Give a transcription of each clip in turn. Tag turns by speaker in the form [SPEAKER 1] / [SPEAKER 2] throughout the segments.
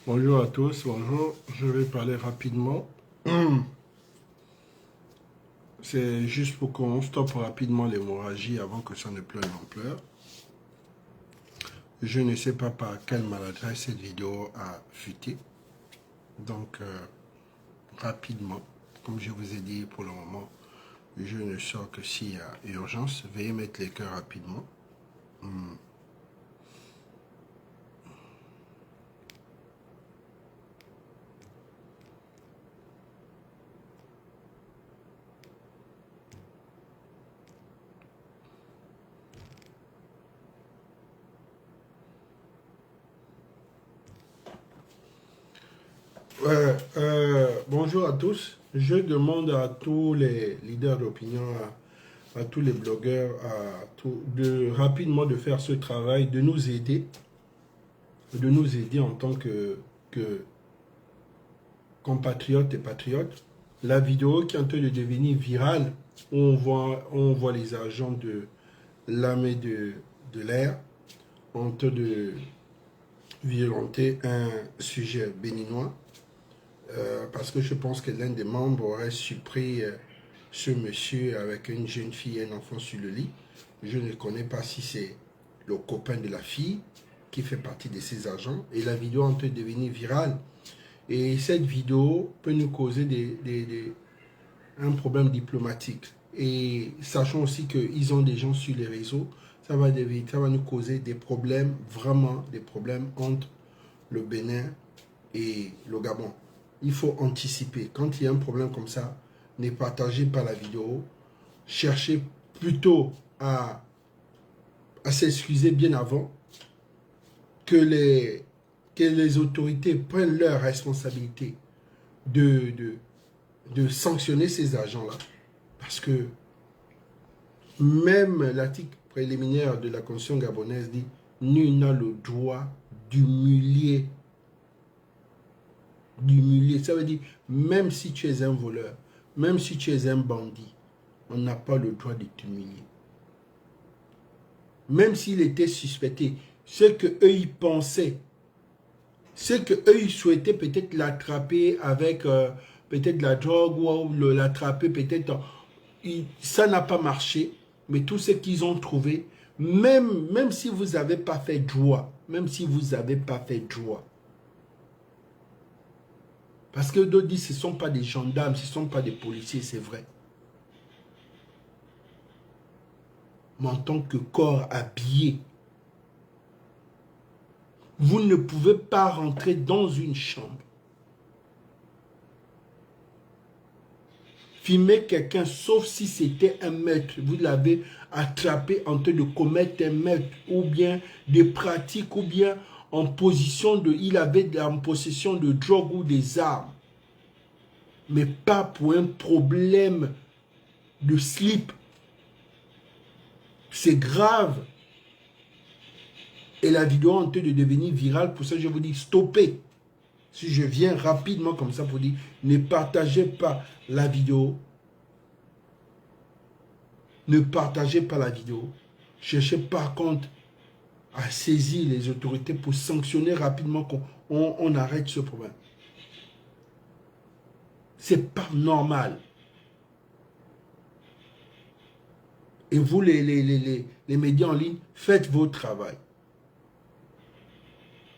[SPEAKER 1] Bonjour à tous, bonjour. Je vais parler rapidement. C'est juste pour qu'on stoppe rapidement l'hémorragie avant que ça ne prenne l'ampleur. Je ne sais pas par quelle maladresse cette vidéo a fuité. Donc, rapidement, comme je vous ai dit pour le moment, je ne sors que s'il y a urgence. Veuillez mettre les cœurs rapidement. Bonjour à tous. Je demande à tous les leaders d'opinion, à tous les blogueurs, rapidement de faire ce travail, de nous aider en tant que compatriotes et patriotes. La vidéo qui est en train de devenir virale, où on voit les agents de l'armée de l'air en train de violenter un sujet béninois. Parce que je pense que l'un des membres aurait surpris ce monsieur avec une jeune fille et un enfant sur le lit. Je ne connais pas si c'est le copain de la fille qui fait partie de ces agents. Et la vidéo est en train de devenir virale. Et cette vidéo peut nous causer un problème diplomatique. Et sachant aussi qu'ils ont des gens sur les réseaux, ça va nous causer des problèmes, vraiment des problèmes entre le Bénin et le Gabon. Il faut anticiper. Quand il y a un problème comme ça, ne partagez pas la vidéo. Cherchez plutôt à s'excuser bien avant que les autorités prennent leur responsabilité de sanctionner ces agents-là. Parce que même l'article préliminaire de la Constitution gabonaise dit « Nul n'a le droit d'humilier ». Ça veut dire, même si tu es un voleur, même si tu es un bandit, on n'a pas le droit de t'humilier. Même s'il était suspecté, ce qu'eux ils pensaient, ce qu'eux ils souhaitaient peut-être l'attraper avec peut-être la drogue ou l'attraper peut-être, ça n'a pas marché, mais tout ce qu'ils ont trouvé, même si vous n'avez pas fait droit, parce que d'autres disent que ce ne sont pas des gendarmes, ce ne sont pas des policiers, c'est vrai. Mais en tant que corps habillé, vous ne pouvez pas rentrer dans une chambre, filmer quelqu'un, sauf si c'était un meurtre. Vous l'avez attrapé en train de commettre un meurtre, ou bien des pratiques, ou bien il avait en possession de drogue ou des armes. Mais pas pour un problème de slip. C'est grave. Et la vidéo est en train de devenir virale. Pour ça, je vous dis, stoppez. Si je viens rapidement comme ça pour dire, ne partagez pas la vidéo. Ne partagez pas la vidéo. Cherchez par contre à saisir les autorités pour sanctionner rapidement qu'on arrête ce problème. C'est pas normal. Et vous, les médias en ligne, faites votre travail.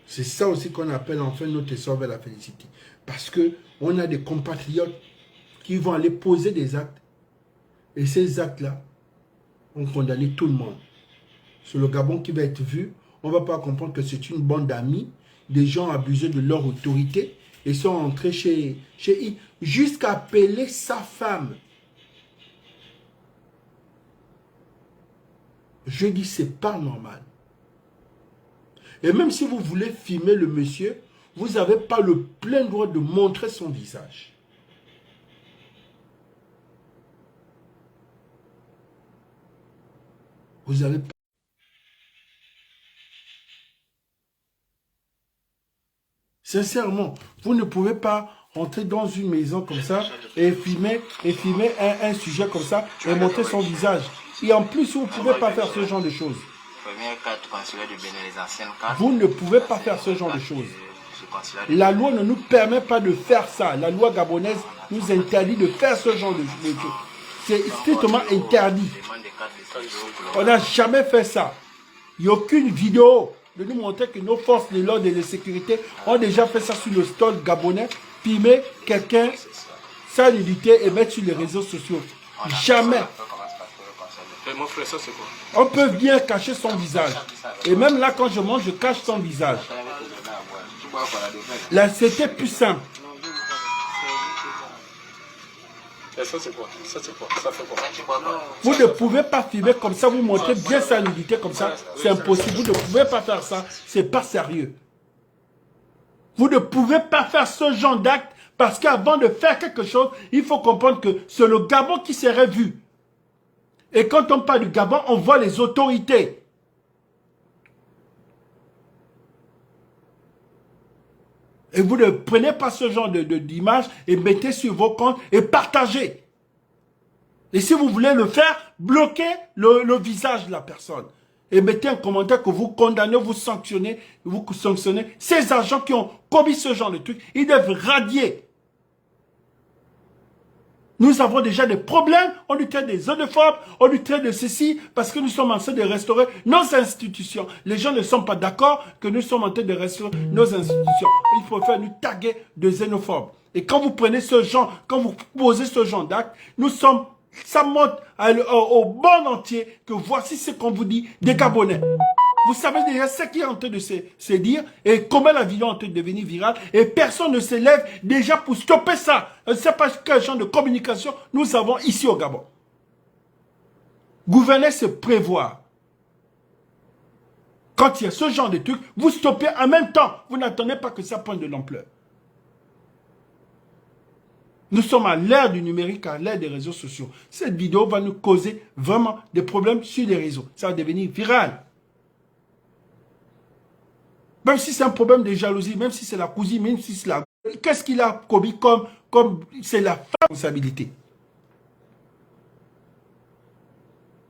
[SPEAKER 1] C'est ça aussi qu'on appelle enfin notre essor vers la félicité. Parce qu'on a des compatriotes qui vont aller poser des actes. Et ces actes-là ont condamné tout le monde. C'est le Gabon qui va être vu. On ne va pas comprendre que c'est une bande d'amis, des gens abusés de leur autorité et sont entrés chez jusqu'à appeler sa femme. Je dis, c'est pas normal. Et même si vous voulez filmer le monsieur, vous n'avez pas le plein droit de montrer son visage. Vous avez pas... Sincèrement, vous ne pouvez pas rentrer dans une maison comme ça et filmer un sujet comme ça et montrer son visage. Et en plus, vous ne pouvez pas faire ce genre de choses. Vous ne pouvez pas faire ce genre de choses. La loi ne nous permet pas de faire ça. La loi gabonaise nous interdit de faire ce genre de choses. C'est strictement interdit. On n'a jamais fait ça. Il n'y a aucune vidéo de nous montrer que nos forces de l'ordre et de sécurité ont déjà fait ça sur le sol gabonais, filmer quelqu'un sans nudité et mettre sur les réseaux sociaux. Jamais. On peut bien cacher son visage. Et même là, quand je mange, je cache son visage. Là, c'était plus simple.
[SPEAKER 2] Ça c'est quoi? Ça c'est quoi? Ça fait quoi?
[SPEAKER 1] Vous ne pouvez pas filmer comme ça, vous montrez bien sa nudité comme ça. C'est impossible. Vous ne pouvez pas faire ça. C'est pas sérieux. Vous ne pouvez pas faire ce genre d'acte parce qu'avant de faire quelque chose, il faut comprendre que c'est le Gabon qui serait vu. Et quand on parle du Gabon, on voit les autorités. Et vous ne prenez pas ce genre d'image et mettez sur vos comptes et partagez. Et si vous voulez le faire, bloquez le visage de la personne. Et mettez un commentaire que vous condamnez, vous sanctionnez ces agents qui ont commis ce genre de truc. Ils doivent radier. Nous avons déjà des problèmes, on nous traite des xénophobes, on nous traite de ceci, parce que nous sommes en train de restaurer nos institutions. Les gens ne sont pas d'accord que nous sommes en train de restaurer nos institutions. Il faut faire nous taguer de xénophobes. Et quand vous prenez ce genre, quand vous posez ce genre d'acte, ça montre au monde entier que voici ce qu'on vous dit des Gabonais. Vous savez déjà ce qui est en train de se dire et comment la vidéo est en train de devenir virale et personne ne se lève déjà pour stopper ça. Je ne sais pas quel genre de communication nous avons ici au Gabon. Gouverner, c'est prévoir. Quand il y a ce genre de truc, vous stoppez en même temps. Vous n'attendez pas que ça prenne de l'ampleur. Nous sommes à l'ère du numérique, à l'ère des réseaux sociaux. Cette vidéo va nous causer vraiment des problèmes sur les réseaux. Ça va devenir viral. Même si c'est un problème de jalousie, même si c'est la cousine, même si c'est la... Qu'est-ce qu'il a commis comme c'est la responsabilité?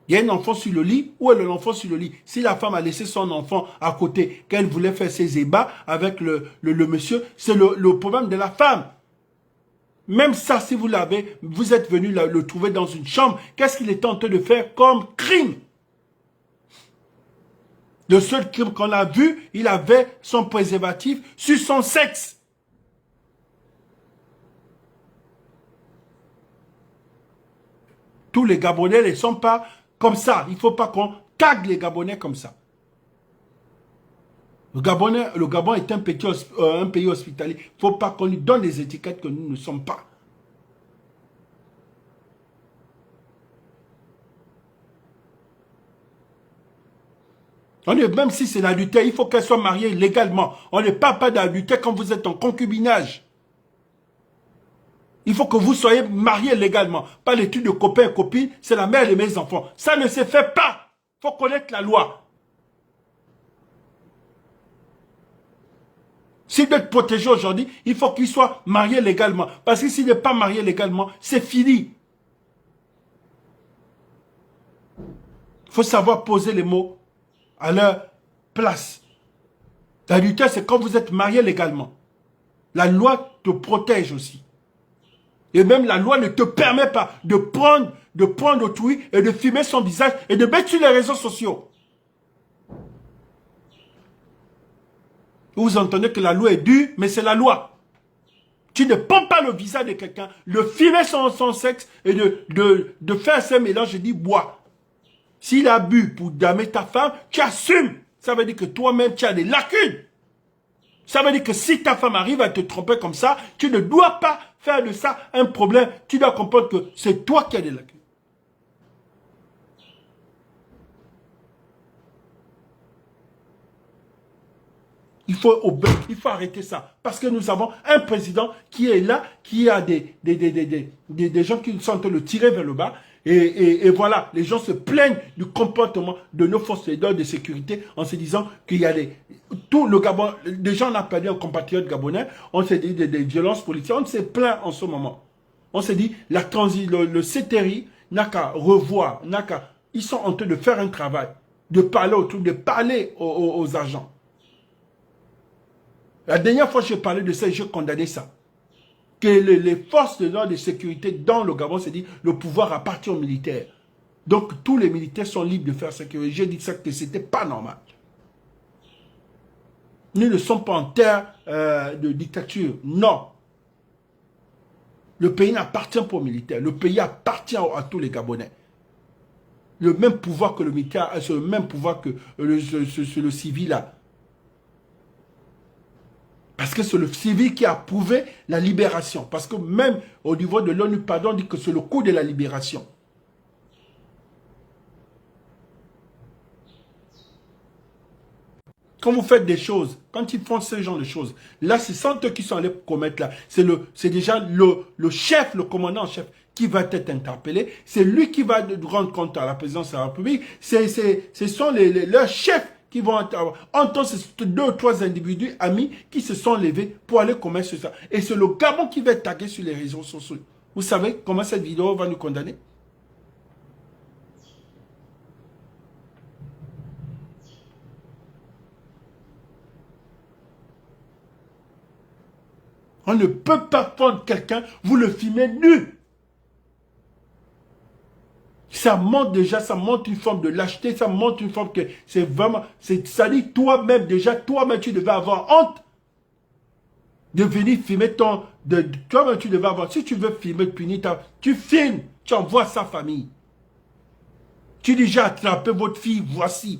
[SPEAKER 1] Il y a un enfant sur le lit, où est l'enfant sur le lit? Si la femme a laissé son enfant à côté, qu'elle voulait faire ses ébats avec le monsieur, c'est le problème de la femme. Même ça, si vous êtes venu le trouver dans une chambre, qu'est-ce qu'il était en train de faire comme crime? Le seul crime qu'on a vu, il avait son préservatif sur son sexe. Tous les Gabonais ne sont pas comme ça. Il ne faut pas qu'on tague les Gabonais comme ça. Le Gabon est un pays hospitalier. Il ne faut pas qu'on lui donne des étiquettes que nous ne sommes pas. Même si c'est l'adultère, il faut qu'elle soit mariée légalement. On ne parle pas d'adultère quand vous êtes en concubinage. Il faut que vous soyez mariés légalement. Pas les trucs de copains et copines, c'est la mère de mes enfants. Ça ne se fait pas. Il faut connaître la loi. S'il doit être protégé aujourd'hui, il faut qu'il soit marié légalement. Parce que s'il n'est pas marié légalement, c'est fini. Il faut savoir poser les mots à leur place. L'adultère, c'est quand vous êtes marié légalement. La loi te protège aussi. Et même la loi ne te permet pas de prendre autrui et de filmer son visage et de mettre sur les réseaux sociaux. Vous entendez que la loi est dure, mais c'est la loi. Tu ne prends pas le visage de quelqu'un, le filmer son sexe et de faire ce mélange, je dis bois. S'il a bu pour damer ta femme, tu assumes. Ça veut dire que toi-même, tu as des lacunes. Ça veut dire que si ta femme arrive à te tromper comme ça, tu ne dois pas faire de ça un problème. Tu dois comprendre que c'est toi qui as des lacunes. Il faut arrêter ça. Parce que nous avons un président qui est là, qui a des gens qui sont en train de le tirer vers le bas. Et voilà, les gens se plaignent du comportement de nos forces de sécurité en se disant qu'il y a tout le Gabon, des gens ont perdu un compatriote gabonais, on s'est dit des violences politiques, on s'est plaint en ce moment. On s'est dit, le CTRI n'a qu'à revoir, ils sont en train de faire un travail, de parler aux agents. La dernière fois que j'ai parlé de ça, j'ai condamné ça. Que les forces de l'ordre de sécurité dans le Gabon, c'est dit, le pouvoir appartient aux militaires. Donc, tous les militaires sont libres de faire ce que j'ai dit ça, que ce n'était pas normal. Nous ne sommes pas en terre de dictature. Non. Le pays n'appartient pas aux militaires. Le pays appartient à tous les Gabonais. Le même pouvoir que le militaire, c'est le même pouvoir que le civil a. Parce que c'est le civil qui a prouvé la libération. Parce que même au niveau de l'ONU, pardon, on dit que c'est le coup de la libération. Quand vous faites des choses, quand ils font ce genre de choses, là, c'est sans eux qui sont allés commettre là. C'est déjà le chef, le commandant en chef qui va être interpellé. C'est lui qui va rendre compte à la présidence de la République. Ce sont leurs chefs qui vont entendre ces 2 ou 3 individus amis qui se sont levés pour aller commettre ça. Et c'est le Gabon qui va être tagué sur les réseaux sociaux. Vous savez comment cette vidéo va nous condamner? On ne peut pas prendre quelqu'un, vous le filmez nu. Ça montre déjà, ça montre une forme de lâcheté, ça montre une forme que c'est vraiment, ça dit toi-même déjà, toi-même tu devais avoir honte de venir filmer toi-même tu devais avoir, si tu veux filmer, punir, tu filmes, tu envoies sa famille. Tu dis j'ai attrapé votre fille, voici.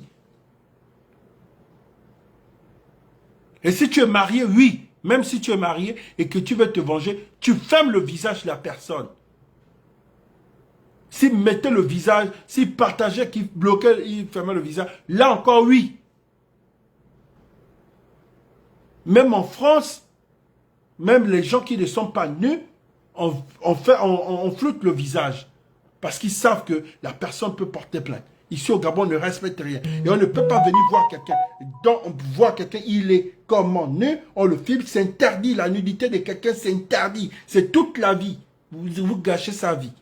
[SPEAKER 1] Et si tu es marié, oui, même si tu es marié et que tu veux te venger, tu fermes le visage de la personne. S'il mettait le visage, s'il partageait, qu'il bloquait, il fermait le visage, là encore oui. Même en France, même les gens qui ne sont pas nus, on floute le visage. Parce qu'ils savent que la personne peut porter plainte. Ici au Gabon, on ne respecte rien. Et on ne peut pas venir voir quelqu'un. Donc, on voit quelqu'un, il est comment nu, on le filme, c'est interdit. La nudité de quelqu'un, c'est interdit. C'est toute la vie. Vous gâchez sa vie.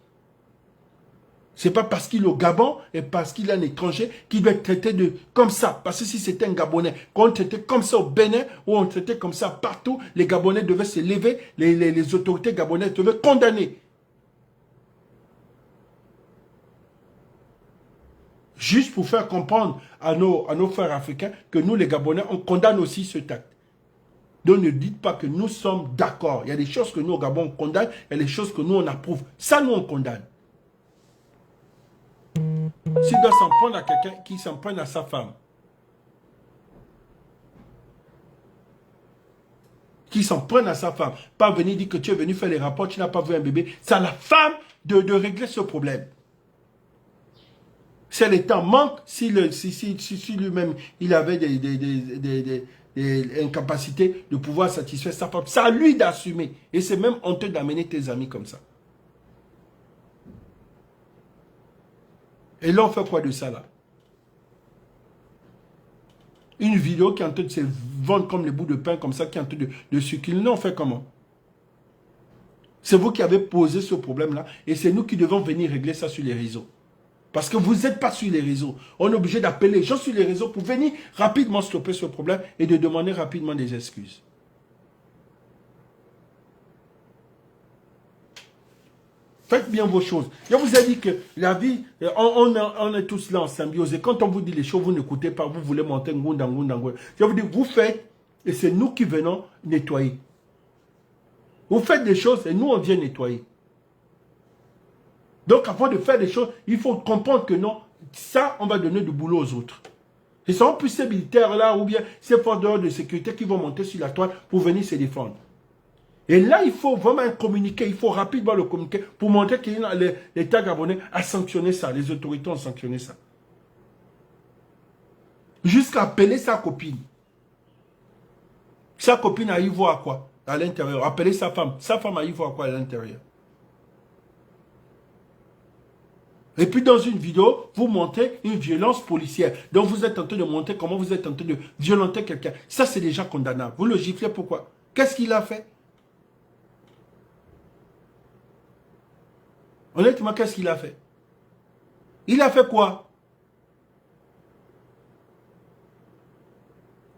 [SPEAKER 1] C'est pas parce qu'il est au Gabon et parce qu'il est un étranger qu'il doit être traité comme ça. Parce que si c'était un Gabonais, quand on traitait comme ça au Bénin, ou on traitait comme ça partout, les Gabonais devaient se lever, les autorités gabonaises devaient condamner. Juste pour faire comprendre à nos frères africains que nous, les Gabonais, on condamne aussi ce acte. Donc ne dites pas que nous sommes d'accord. Il y a des choses que nous, au Gabon, on condamne, il y a des choses que nous, on approuve. Ça, nous, on condamne. S'il doit s'en prendre à quelqu'un, qui s'en prenne à sa femme. Qui s'en prenne à sa femme. Pas venir dire que tu es venu faire les rapports, tu n'as pas vu un bébé. C'est à la femme de régler ce problème. Si elle est en manque, si lui-même, il avait des incapacités de pouvoir satisfaire sa femme, c'est à lui d'assumer. Et c'est même honteux d'amener tes amis comme ça. Et là, on fait quoi de ça, là? Une vidéo qui est en train de se vendre comme les bouts de pain, comme ça, qui est en train de circuler. Non, on fait comment? C'est vous qui avez posé ce problème-là. Et c'est nous qui devons venir régler ça sur les réseaux. Parce que vous n'êtes pas sur les réseaux. On est obligé d'appeler les gens sur les réseaux pour venir rapidement stopper ce problème et de demander rapidement des excuses. Faites bien vos choses. Je vous ai dit que la vie, on est tous là en symbiose. Et quand on vous dit les choses, vous n'écoutez pas, vous voulez monter ngundangundangou. Je vous dis, vous faites, et c'est nous qui venons nettoyer. Vous faites des choses et nous, on vient nettoyer. Donc, avant de faire des choses, il faut comprendre que non, ça, on va donner du boulot aux autres. Ce sont plus ces militaires-là ou bien ces forces de sécurité qui vont monter sur la toile pour venir se défendre. Et là, il faut vraiment communiquer, il faut rapidement le communiquer pour montrer que l'État gabonais a sanctionné ça, les autorités ont sanctionné ça. Jusqu'à appeler sa copine. Sa copine a y voir quoi à l'intérieur. Appeler sa femme a y voir quoi à l'intérieur. Et puis dans une vidéo, vous montrez une violence policière. Donc vous êtes en train de montrer comment vous êtes en train de violenter quelqu'un. Ça, c'est déjà condamnable. Vous le giflez pourquoi? Qu'est-ce qu'il a fait? Honnêtement, qu'est-ce qu'il a fait? Il a fait quoi?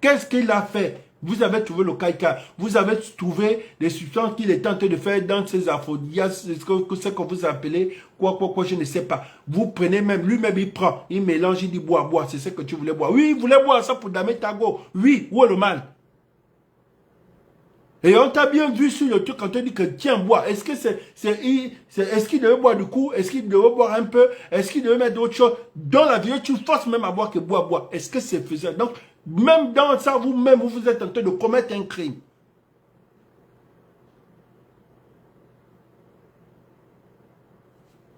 [SPEAKER 1] Qu'est-ce qu'il a fait? Vous avez trouvé le caïca. Vous avez trouvé les substances qu'il est en train de faire dans ces aphrodisiaques, ce que vous appelez, quoi, je ne sais pas. Vous prenez même, lui-même il prend, il mélange, il dit bois, c'est ce que tu voulais boire. Oui, il voulait boire ça pour damer Tago. Oui, où est le mal? Et on t'a bien vu sur le truc quand on dit que tiens, bois. Est-ce que est-ce qu'il devait boire du coup? Est-ce qu'il devait boire un peu? Est-ce qu'il devait mettre d'autres choses? Dans la vidéo, tu forces même à boire que bois. Est-ce que c'est faisable? Donc, même dans ça, vous-même, vous êtes en train de commettre un crime.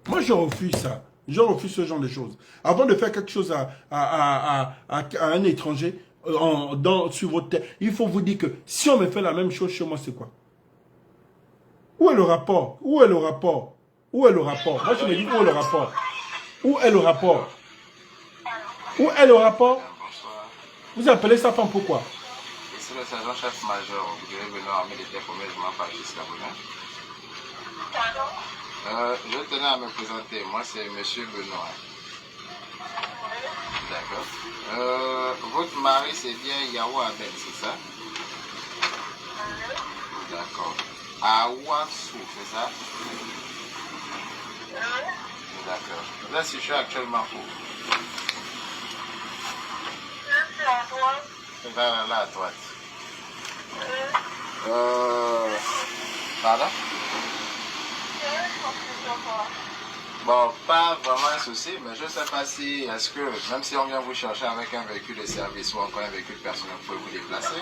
[SPEAKER 1] Moi, je refuse ça. Je refuse ce genre de choses. Avant de faire quelque chose à un étranger, sur votre terre, il faut vous dire que si on me fait la même chose chez moi, c'est quoi? Où est le rapport? Où est le rapport? Où est le rapport? Moi, je me dis, où est le rapport? Où est le rapport? Où est le rapport? Vous appelez sa femme pourquoi?
[SPEAKER 3] C'est le sergent-chef-major, vous direz Benoît, armée d'été pour je m'en parle jusqu'à Benoît. Je tenais à me présenter, moi c'est Monsieur Benoît. D'accord. Votre mari c'est bien Yahou Abel, c'est ça? D'accord. Awassou, c'est ça? D'accord. Là, si je suis actuellement où? Là, à droite. Pardon? Bon, pas vraiment un souci, mais je ne sais pas si, est-ce que, même si on vient vous chercher avec un véhicule de service ou encore un véhicule personnel, vous pouvez vous déplacer?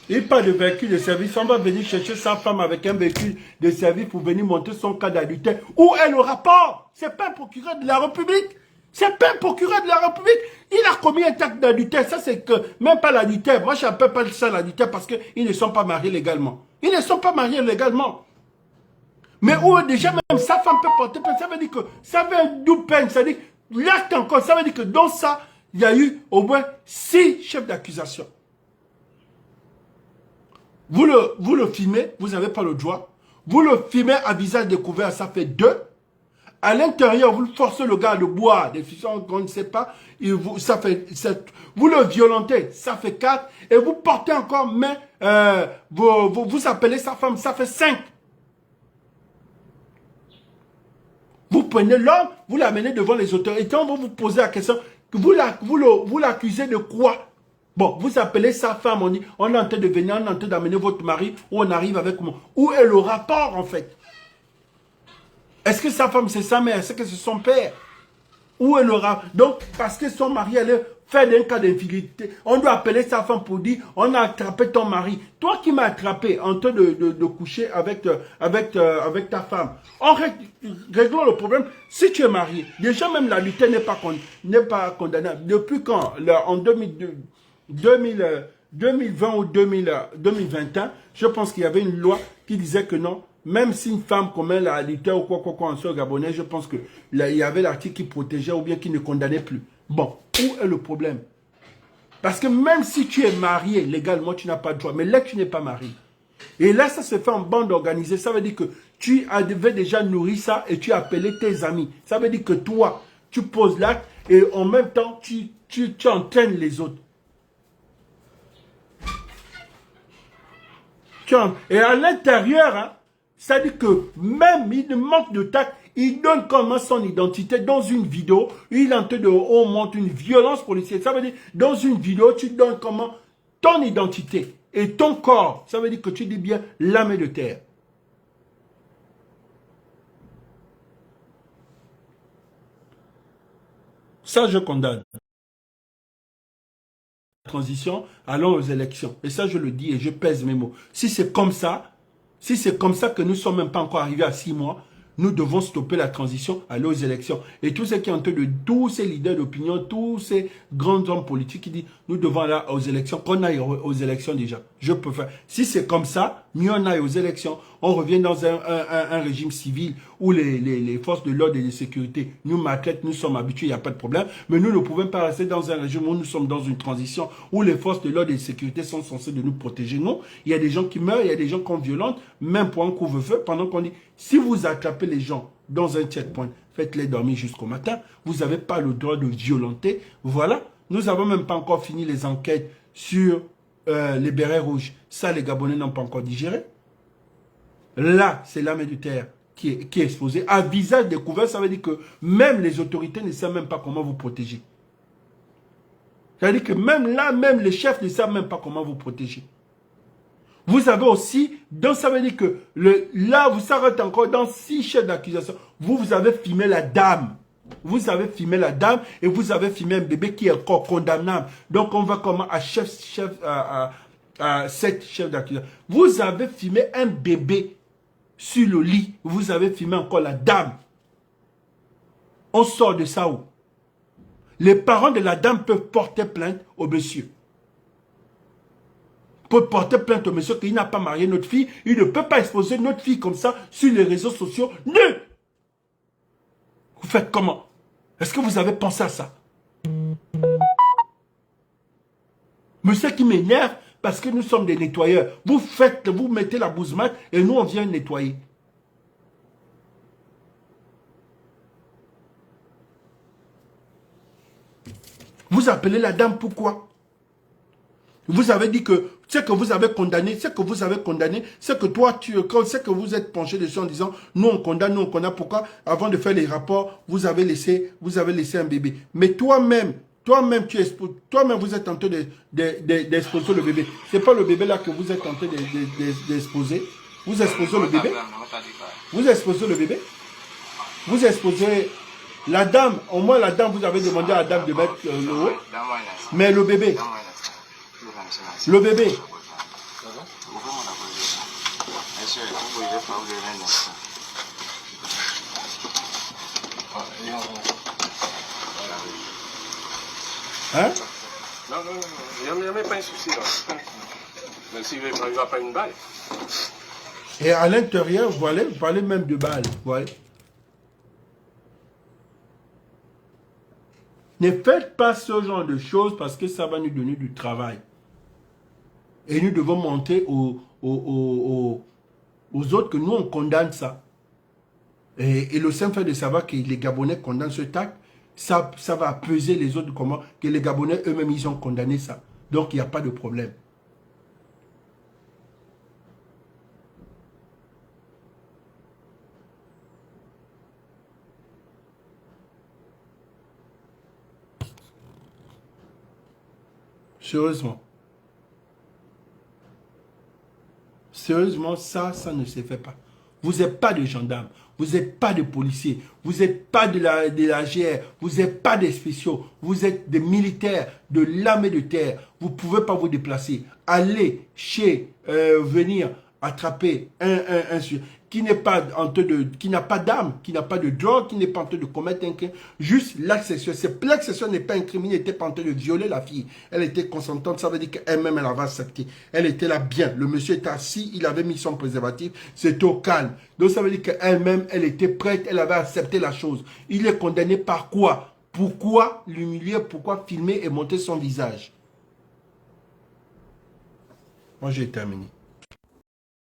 [SPEAKER 1] Il parle de véhicule de service. On va venir chercher sa femme avec un véhicule de service pour venir monter son cas d'adultère. Où est le rapport? C'est pas un procureur de la République. C'est pas un procureur de la République. Il a commis un acte d'adultère. Ça, c'est que, même pas l'adultère. Moi, je n'appelle pas ça l'adultère parce qu'ils ne sont pas mariés légalement. Ils ne sont pas mariés légalement. Mais où déjà même sa femme peut porter plainte, ça veut dire que ça veut un double peine. Ça veut dire l'acte encore, ça veut dire que dans ça, il y a eu au moins 6 chefs d'accusation. Vous le filmez, vous n'avez pas le droit. Vous le filmez à visage découvert, ça fait 2. À l'intérieur, vous forcez le gars de boire des substances qu'on ne sait pas, ça fait 7. Vous le violentez, ça fait 4. Et vous portez encore main, vous appelez sa femme, ça fait 5. Vous prenez l'homme, vous l'amenez devant les autorités, on va vous poser la question, vous l'accusez de quoi? Bon, vous appelez sa femme, on dit, on est en train de venir, on est en train d'amener votre mari, ou on arrive avec moi. Où est le rapport en fait? Est-ce que sa femme c'est sa mère? Est-ce que c'est son père? Où est le rapport? Donc, parce que son mari allait faire un cas d'infidélité, on doit appeler sa femme pour dire, on a attrapé ton mari. Toi qui m'as attrapé en train de coucher avec ta femme. Réglons le problème. Si tu es marié, déjà même l'adultère n'est pas condamnable. Depuis quand? En 2020 ou 2021, je pense qu'il y avait une loi qui disait que non, même si une femme commet l'adultère ou quoi en soi gabonais, je pense que là, il y avait l'article qui protégeait ou bien qui ne condamnait plus. Bon, où est le problème? Parce que même si tu es marié légalement, tu n'as pas de droit. Mais là, tu n'es pas marié. Et là, ça se fait en bande organisée. Ça veut dire que tu avais déjà nourri ça et tu as appelé tes amis. Ça veut dire que toi, tu poses l'acte et en même temps, tu entraînes les autres. Et à l'intérieur, hein, ça dit que même il manque de tact, il donne comment son identité dans une vidéo. Il est en train on montre une violence policière. Ça veut dire, dans une vidéo, tu donnes comment ton identité et ton corps. Ça veut dire que tu dis bien l'armée de terre. Ça, je condamne. Transition, allons aux élections. Et ça, je le dis et je pèse mes mots. Si c'est comme ça que nous ne sommes même pas encore arrivés à 6 mois, nous devons stopper la transition, aller aux élections. Et tous ceux qui ont tous ces leaders d'opinion, tous ces grands hommes politiques qui disent, nous devons aller aux élections, qu'on aille aux élections déjà. Je peux faire. Si c'est comme ça, mieux on aille aux élections. On revient dans un régime civil où les forces de l'ordre et de sécurité nous maltraitent, nous sommes habitués, il n'y a pas de problème. Mais nous ne pouvons pas rester dans un régime où nous sommes dans une transition, où les forces de l'ordre et de sécurité sont censées de nous protéger. Non, il y a des gens qui meurent, il y a des gens qu'on violente, même pour un couvre-feu, pendant qu'on dit, si vous attrapez les gens dans un checkpoint, faites-les dormir jusqu'au matin. Vous n'avez pas le droit de violenter. Voilà. Nous n'avons même pas encore fini les enquêtes sur les bérets rouges. Ça, les Gabonais n'ont pas encore digéré. Là, c'est l'armée de terre qui est exposée. À visage découvert, ça veut dire que même les autorités ne savent même pas comment vous protéger. Ça veut dire que même là, même les chefs ne savent même pas comment vous protéger. Vous avez aussi, donc ça veut dire que là, vous s'arrêtez encore dans 6 chefs d'accusation. Vous avez filmé la dame. Vous avez filmé la dame et vous avez filmé un bébé qui est encore condamnable. Donc on va comment à 7 chefs d'accusation. Vous avez filmé un bébé sur le lit. Vous avez filmé encore la dame. On sort de ça où? Les parents de la dame peuvent porter plainte au monsieur. Peuvent porter plainte au monsieur qu'il n'a pas marié notre fille. Il ne peut pas exposer notre fille comme ça sur les réseaux sociaux. Non! Vous faites comment? Est-ce que vous avez pensé à ça? Monsieur qui m'énerve parce que nous sommes des nettoyeurs. Vous mettez la bousmate et nous on vient nettoyer. Vous appelez la dame pourquoi? Vous avez dit que ce que vous avez condamné, c'est que toi, c'est que vous êtes penché dessus en disant, nous on condamne, pourquoi? Avant de faire les rapports, vous avez laissé un bébé. Mais toi-même, vous êtes en train d'exposer le bébé. C'est pas le bébé là que vous êtes en train d'exposer. Vous exposez le bébé. Vous exposez le bébé. Vous exposez la dame. Au moins la dame, vous avez demandé à la dame de mettre le haut. Mais le bébé. Le bébé. Hein?
[SPEAKER 2] Non, il n'y a même pas un souci là. Même s'il ne va pas une balle.
[SPEAKER 1] Et à l'intérieur, vous parlez même de balles. Voyez. Ne faites pas ce genre de choses parce que ça va nous donner du travail. Et nous devons montrer aux autres que nous, on condamne ça. Et le simple fait de savoir que les Gabonais condamnent ce acte, ça va peser les autres comment que les Gabonais eux-mêmes, ils ont condamné ça. Donc, il n'y a pas de problème. Sérieusement. Sérieusement, ça ne se fait pas. Vous n'êtes pas des gendarmes, vous n'êtes pas des policiers, vous n'êtes pas de la GR, vous n'êtes pas des spéciaux, vous êtes des militaires de l'armée de terre. Vous ne pouvez pas vous déplacer. Allez venir attraper un qui n'est pas qui n'a pas d'arme, qui n'a pas de drogue, qui n'est pas en train de commettre un crime. Juste l'acte sexuel. L'acte sexuel n'est pas incriminé, elle n'était pas en train de violer la fille. Elle était consentante, ça veut dire qu'elle-même, elle avait accepté. Elle était là bien. Le monsieur était assis, il avait mis son préservatif, c'était au calme. Donc ça veut dire qu'elle-même, elle était prête, elle avait accepté la chose. Il est condamné par quoi? Pourquoi l'humilier? Pourquoi filmer et montrer son visage? Moi, j'ai terminé.